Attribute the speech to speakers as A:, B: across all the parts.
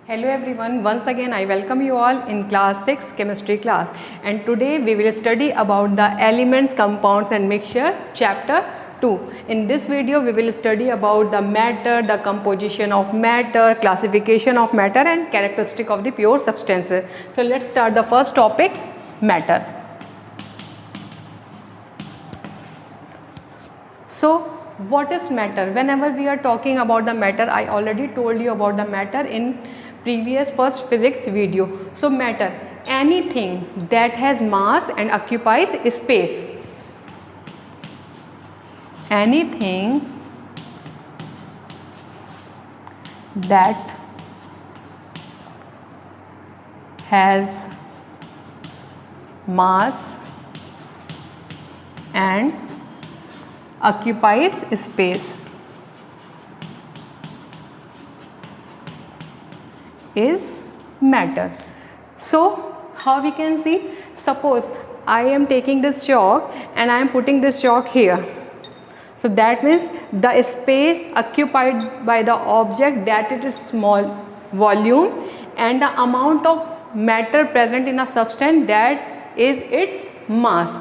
A: Hello everyone, once again I welcome you all in class 6 chemistry class, and today we will study about the elements, compounds and mixture chapter 2. In this video we will study about the matter, the composition of matter, classification of matter and characteristic of the pure substances. So let's start the first topic, matter. So what is matter? Whenever we are talking about the matter, I already told you about the matter in previous first physics video. So matter, anything that has mass and occupies space. Anything that has mass and occupies space is matter. So how we can see? Suppose I am taking this chalk and I am putting this chalk here. So that means the space occupied by the object, that it is small volume, and the amount of matter present in a substance, that is its mass.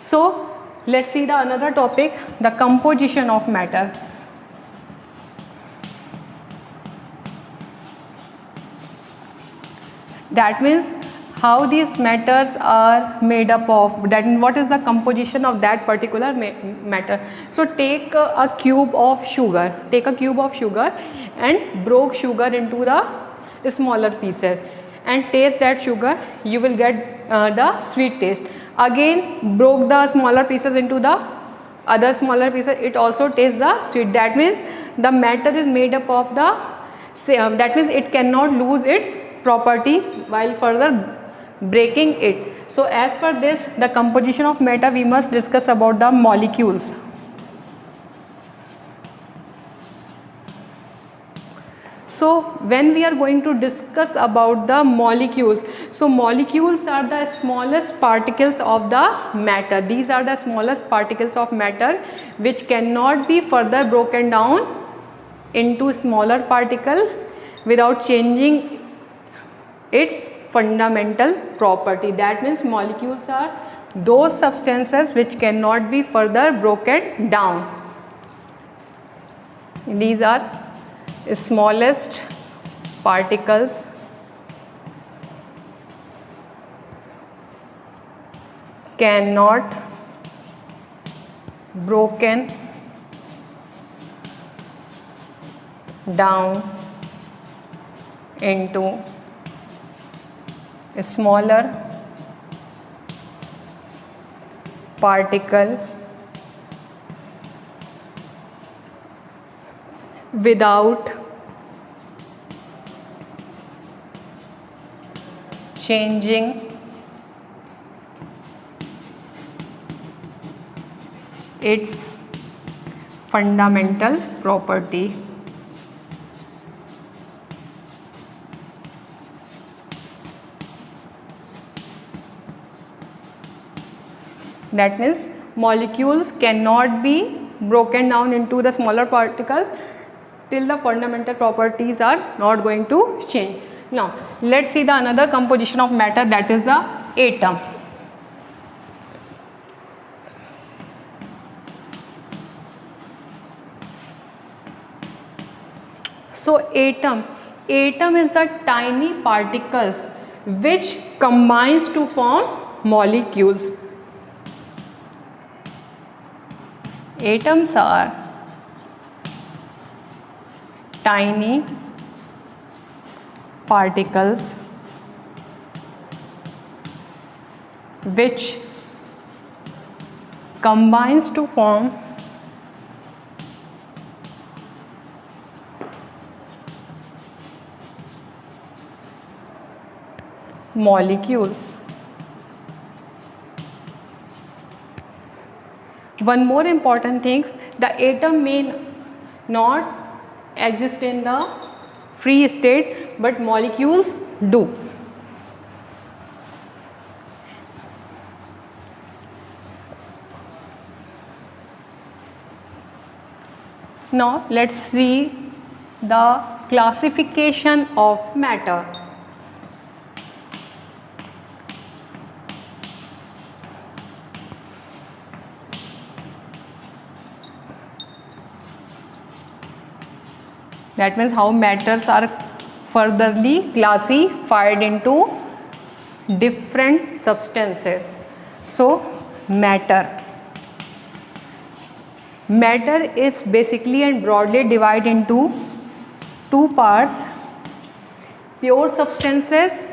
A: So let's see the another topic, the composition of matter. That means how these matters are made up of, that what is the composition of that particular matter. So take a cube of sugar, and broke sugar into the smaller pieces and taste that sugar, you will get the sweet taste. Again broke the smaller pieces into the other smaller pieces, it also tastes the sweet. That means the matter is made up of the same, that means it cannot lose its property while further breaking it. So as per this, the composition of matter, we must discuss about the molecules. So when we are going to discuss about the molecules, so molecules are the smallest particles of the matter. These are the smallest particles of matter which cannot be further broken down into smaller particle without changing its fundamental property. That means molecules are those substances which cannot be further broken down. These are smallest particles cannot broken down into a smaller particle without changing its fundamental property. That means molecules cannot be broken down into the smaller particle till the fundamental properties are not going to change. Now let's see the another composition of matter, that is the atom. So atom is the tiny particles which combines to form molecules. Atoms are tiny particles which combines to form molecules. One more important thing, the atom may not exist in the free state, but molecules do. Now let's see the classification of matter. That means how matters are furtherly classified into different substances. So matter is basically and broadly divided into two parts: pure substances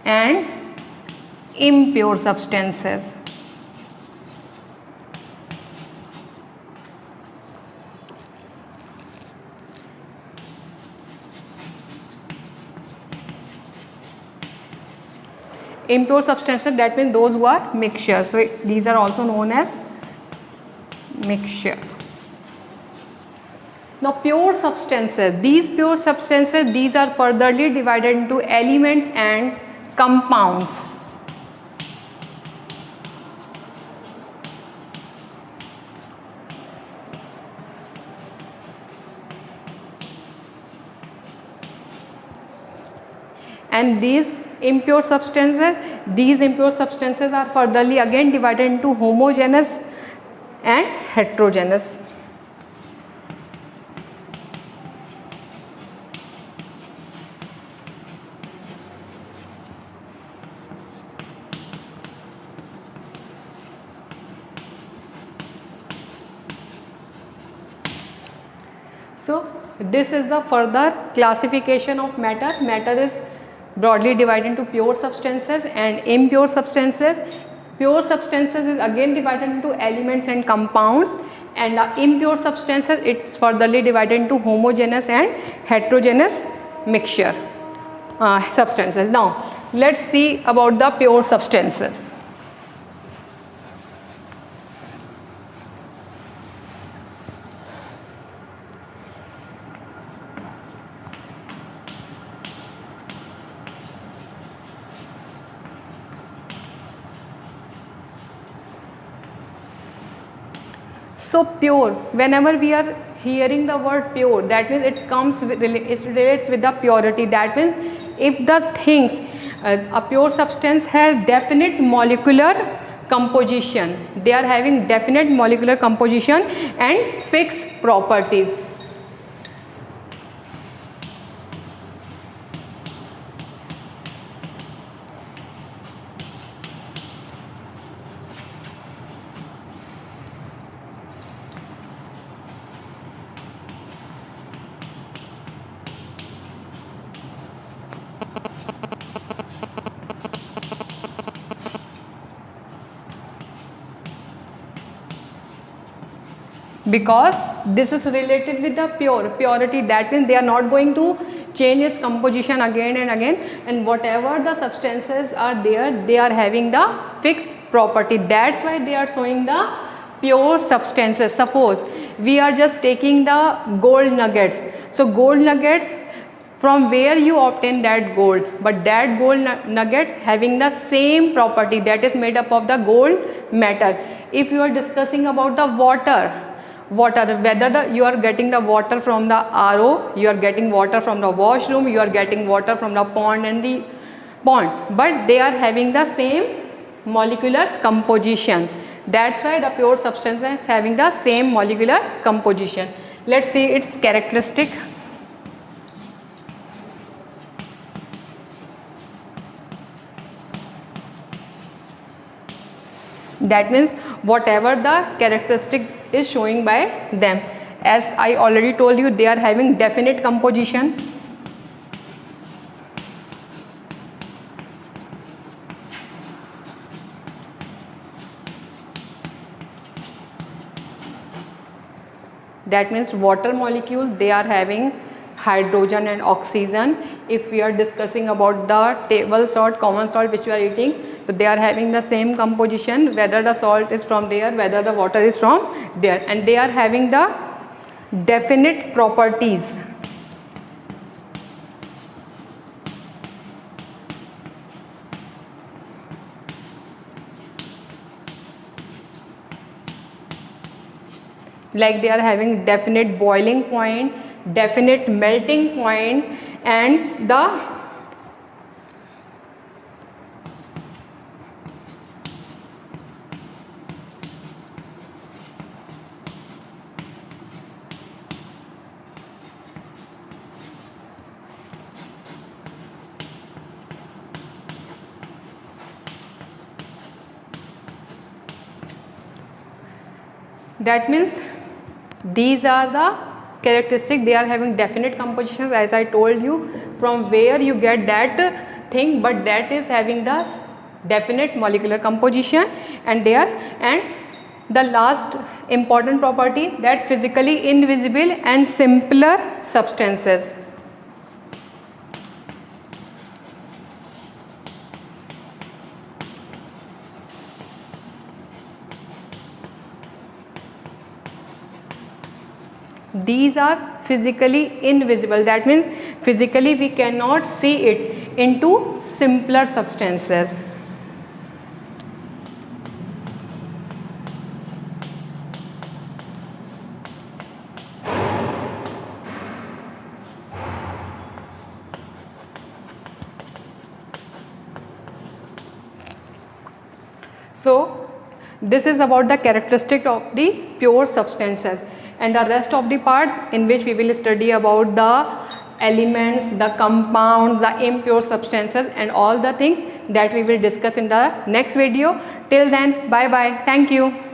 A: and impure substances. Impure substances, that means those who are mixture. So these are also known as mixture. Now pure substances, these are furtherly divided into elements and compounds. And these impure substances are furtherly again divided into homogeneous and heterogeneous. So this is the further classification of matter. Matter is broadly divided into pure substances and impure substances. Pure substances is again divided into elements and compounds, and the impure substances, it's furtherly divided into homogeneous and heterogeneous mixture substances. Now let's see about the pure substances. So pure, whenever we are hearing the word pure, that means it relates with the purity. That means if the things, a pure substance has definite molecular composition, they are having definite molecular composition and fixed properties. Because this is related with the purity, that means they are not going to change its composition again and again, and whatever the substances are there, they are having the fixed property. That's why they are showing the pure substances. Suppose we are just taking the gold nuggets. So gold nuggets, from where you obtain that gold, but that gold nuggets having the same property, that is made up of the gold matter. If you are discussing about the water, whether you are getting the water from the RO, you are getting water from the washroom, you are getting water from the pond and the pond, but they are having the same molecular composition. That's why the pure substance is having the same molecular composition. Let's see its characteristic. That means whatever the characteristic is showing by them. As I already told you, they are having definite composition. That means water molecule, they are having hydrogen and oxygen. If we are discussing about the table salt, common salt which we are eating, so they are having the same composition, whether the salt is from there, whether the water is from there, and they are having the definite properties. like they are having definite boiling point, definite melting point, and that means these are the characteristics. They are having definite compositions, as I told you, from where you get that thing, but that is having the definite molecular composition, and the last important property, that physically invisible and simpler substances. These are physically invisible, that means physically we cannot see it, into simpler substances. So this is about the characteristic of the pure substances, and the rest of the parts in which we will study about the elements, the compounds, the impure substances, and all the things that we will discuss in the next video. Till then, bye bye. Thank you.